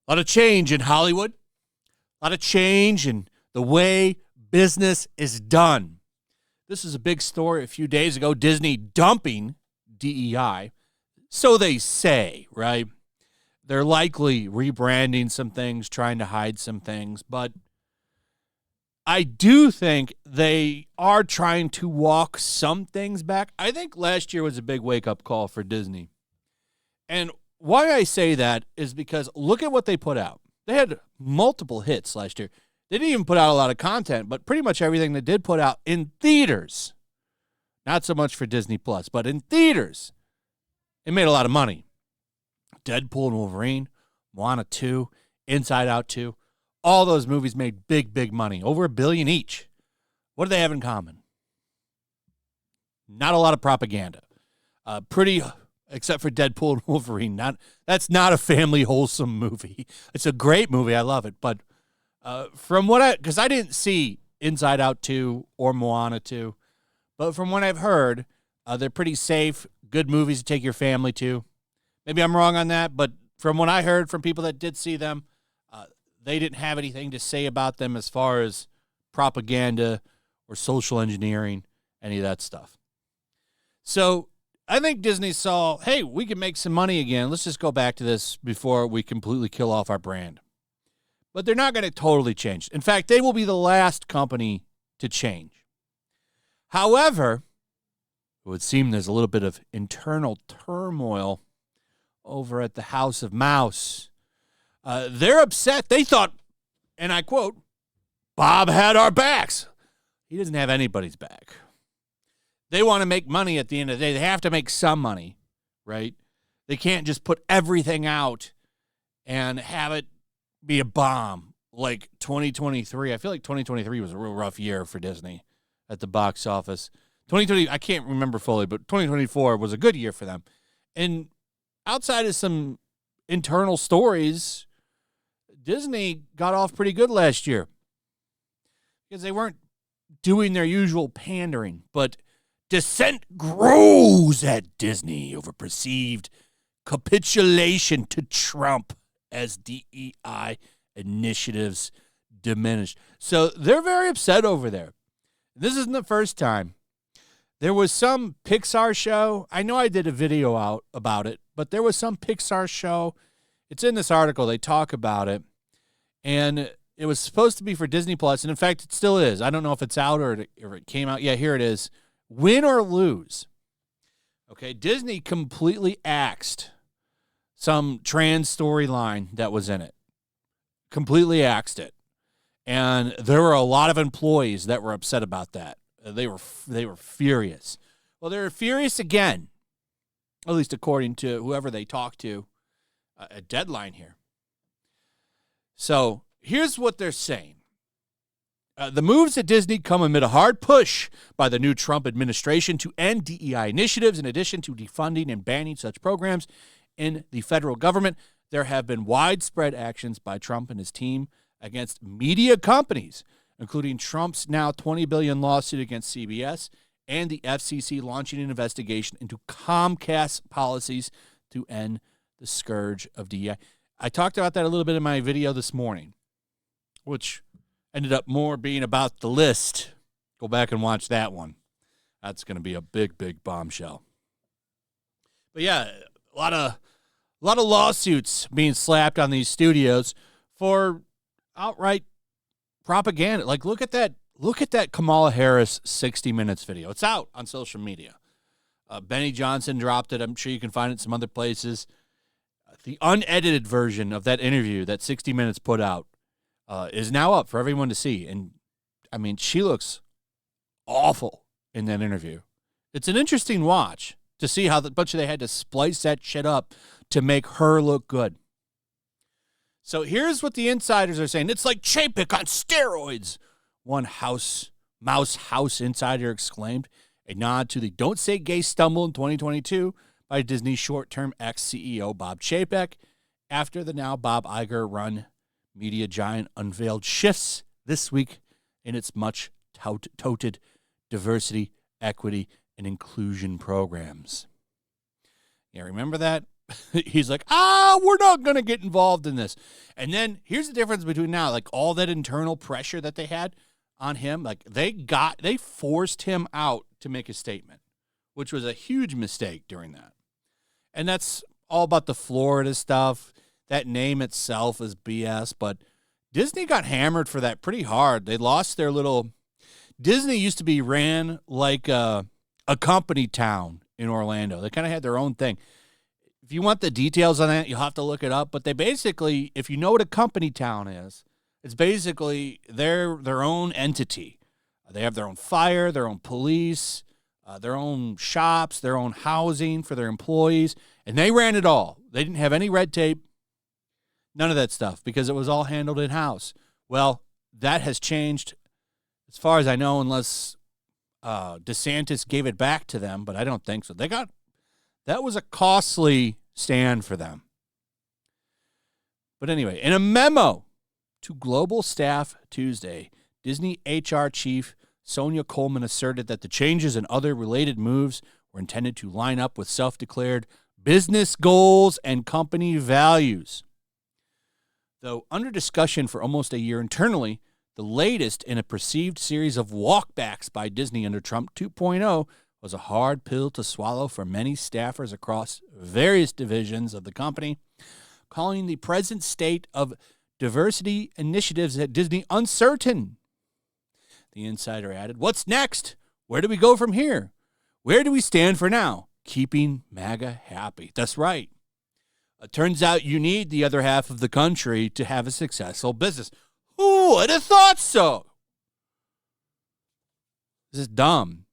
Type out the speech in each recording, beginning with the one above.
A lot of change in Hollywood. A lot of change in the way business is done. This is a big story a few days ago. Disney dumping DEI. So they say, right? They're likely rebranding some things, trying to hide some things. But I do think they are trying to walk some things back. I think last year was a big wake-up call for Disney. And why I say that is because look at what they put out. They had multiple hits last year. They didn't even put out a lot of content, but pretty much everything they did put out in theaters, not so much for Disney Plus, but in theaters, it made a lot of money. Deadpool and Wolverine, Moana 2, Inside Out 2, all those movies made big, big money, over $1 billion each. What do they have in common? Not a lot of propaganda. Except for Deadpool and Wolverine. That's not a family wholesome movie. It's a great movie. I love it. But because I didn't see Inside Out 2 or Moana 2, but from what I've heard, they're pretty safe, good movies to take your family to. Maybe I'm wrong on that, but from what I heard from people that did see them, they didn't have anything to say about them as far as propaganda or social engineering, any of that stuff. So I think Disney saw, hey, we can make some money again. Let's just go back to this before we completely kill off our brand. But they're not going to totally change. In fact, they will be the last company to change. However, it would seem there's a little bit of internal turmoil over at the House of Mouse. They're upset. They thought, and I quote, Bob had our backs. He doesn't have anybody's back. They want to make money at the end of the day. They have to make some money, right? They can't just put everything out and have it be a bomb like 2023. I feel like 2023 was a real rough year for Disney at the box office. 2020, I can't remember fully, but 2024 was a good year for them. And outside of some internal stories, Disney got off pretty good last year because they weren't doing their usual pandering, but dissent grows at Disney over perceived capitulation to Trump as DEI initiatives diminish. So they're very upset over there. This isn't the first time. There was some Pixar show. I know I did a video out about it, but there was some Pixar show. It's in this article. They talk about it. And it was supposed to be for Disney Plus, and in fact, it still is. I don't know if it's out or it came out. Yeah, here it is. Win or lose. Okay, Disney completely axed some trans storyline that was in it. Completely axed it. And there were a lot of employees that were upset about that. They were furious. Well, they're furious again, at least according to whoever they talked to at Deadline here. So here's what they're saying. The moves at Disney come amid a hard push by the new Trump administration to end DEI initiatives. In addition to defunding and banning such programs in the federal government, there have been widespread actions by Trump and his team against media companies, including Trump's now $20 billion lawsuit against CBS and the FCC launching an investigation into Comcast policies to end the scourge of DEI. I talked about that a little bit in my video this morning, which ended up more being about the list. Go back and watch that one. That's going to be a big, big bombshell. But yeah, a lot of lawsuits being slapped on these studios for outright propaganda. Like, look at that Kamala Harris 60 Minutes video. It's out on social media. Benny Johnson dropped it. I'm sure you can find it some other places. The unedited version of that interview that 60 Minutes put out is now up for everyone to see. And, I mean, she looks awful in that interview. It's an interesting watch to see how they had to splice that shit up to make her look good. So here's what the insiders are saying. It's like Chapek on steroids, one Mouse House insider exclaimed, a nod to the Don't Say Gay stumble in 2022 by Disney's short-term ex-CEO Bob Chapek after the now Bob Iger-run media giant unveiled shifts this week in its much touted diversity equity, and inclusion programs. Yeah, remember that? He's like, we're not going to get involved in this. And then here's the difference between now, like all that internal pressure that they had on him, like they forced him out to make a statement, which was a huge mistake during that. And that's all about the Florida stuff. That name itself is BS, but Disney got hammered for that pretty hard. They lost their little... Disney used to be ran like a company town in Orlando. They kind of had their own thing. If you want the details on that, you'll have to look it up. But they basically, if you know what a company town is, it's basically their own entity. They have their own fire, their own police, their own shops, their own housing for their employees, and they ran it all. They didn't have any red tape, none of that stuff, because it was all handled in-house. Well, that has changed as far as I know, unless DeSantis gave it back to them, but I don't think so. That was a costly stand for them. But anyway, in a memo to Global Staff Tuesday, Disney HR chief Sonia Coleman asserted that the changes and other related moves were intended to line up with self-declared business goals and company values. Though under discussion for almost a year internally, the latest in a perceived series of walkbacks by Disney under Trump 2.0 was a hard pill to swallow for many staffers across various divisions of the company, calling the present state of diversity initiatives at Disney uncertain. The insider added, "What's next? Where do we go from here? Where do we stand for now? Keeping MAGA happy." That's right. It turns out you need the other half of the country to have a successful business. Who would have thought so? This is dumb.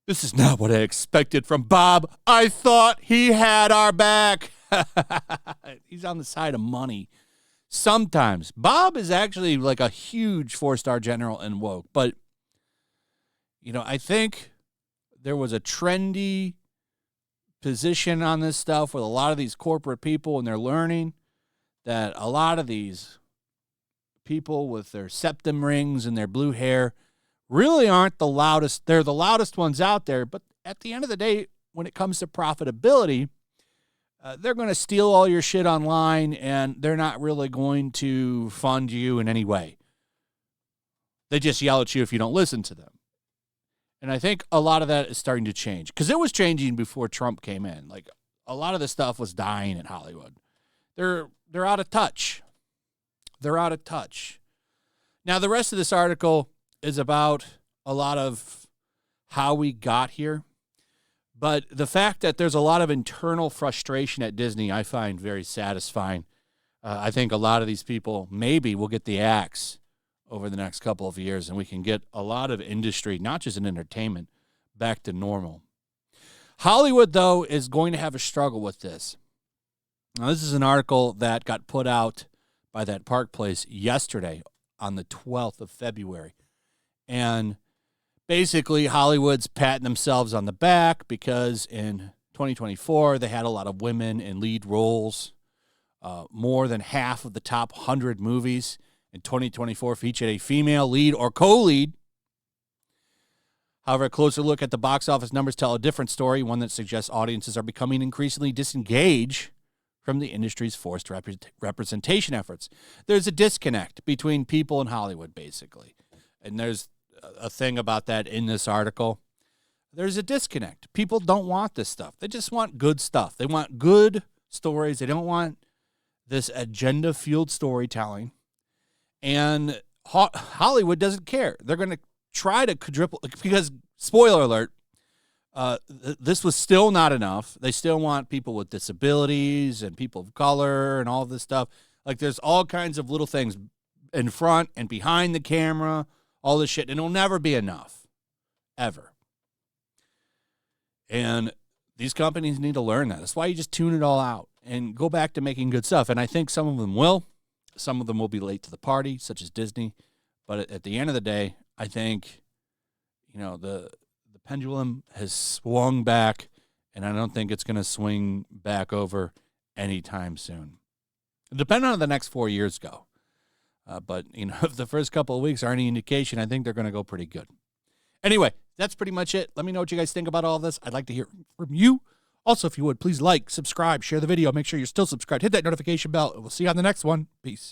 This is not what I expected from Bob. I thought he had our back. He's on the side of money. Sometimes. Bob is actually like a huge 4-star general and woke. But, I think there was a trendy position on this stuff with a lot of these corporate people, and they're learning that a lot of these people with their septum rings and their blue hair really aren't the loudest. They're the loudest ones out there, but at the end of the day, when it comes to profitability, they're going to steal all your shit online, and they're not really going to fund you in any way. They just yell at you if you don't listen to them. And I think a lot of that is starting to change, because it was changing before Trump came in. Like, a lot of the stuff was dying in Hollywood. They're out of touch. They're out of touch. Now, the rest of this article is about a lot of how we got here. But the fact that there's a lot of internal frustration at Disney, I find very satisfying. I think a lot of these people maybe will get the axe over the next couple of years, and we can get a lot of industry, not just in entertainment, back to normal. Hollywood, though, is going to have a struggle with this. Now, this is an article that got put out by that Park Place yesterday on the 12th of February. And basically, Hollywood's patting themselves on the back because in 2024, they had a lot of women in lead roles. More than half of the top 100 movies in 2024 featured a female lead or co-lead. However, a closer look at the box office numbers tell a different story, one that suggests audiences are becoming increasingly disengaged from the industry's forced representation efforts. There's a disconnect between people in Hollywood, basically. And there's a thing about that in this article. There's a disconnect. People don't want this stuff. They just want good stuff. They want good stories. They don't want this agenda-fueled storytelling. And Hollywood doesn't care. They're going to try to quadruple, because, spoiler alert, this was still not enough. They still want people with disabilities and people of color and all this stuff. Like, there's all kinds of little things in front and behind the camera, all this shit, and it'll never be enough, ever. And these companies need to learn that. That's why you just tune it all out and go back to making good stuff. And I think some of them will. Some of them will be late to the party, such as Disney. But at the end of the day, I think, the pendulum has swung back, and I don't think it's going to swing back over anytime soon. Depending on how the next 4 years go. But if the first couple of weeks are any indication, I think they're going to go pretty good. Anyway, that's pretty much it. Let me know what you guys think about all this. I'd like to hear from you. Also, if you would, please like, subscribe, share the video. Make sure you're still subscribed. Hit that notification bell, and we'll see you on the next one. Peace.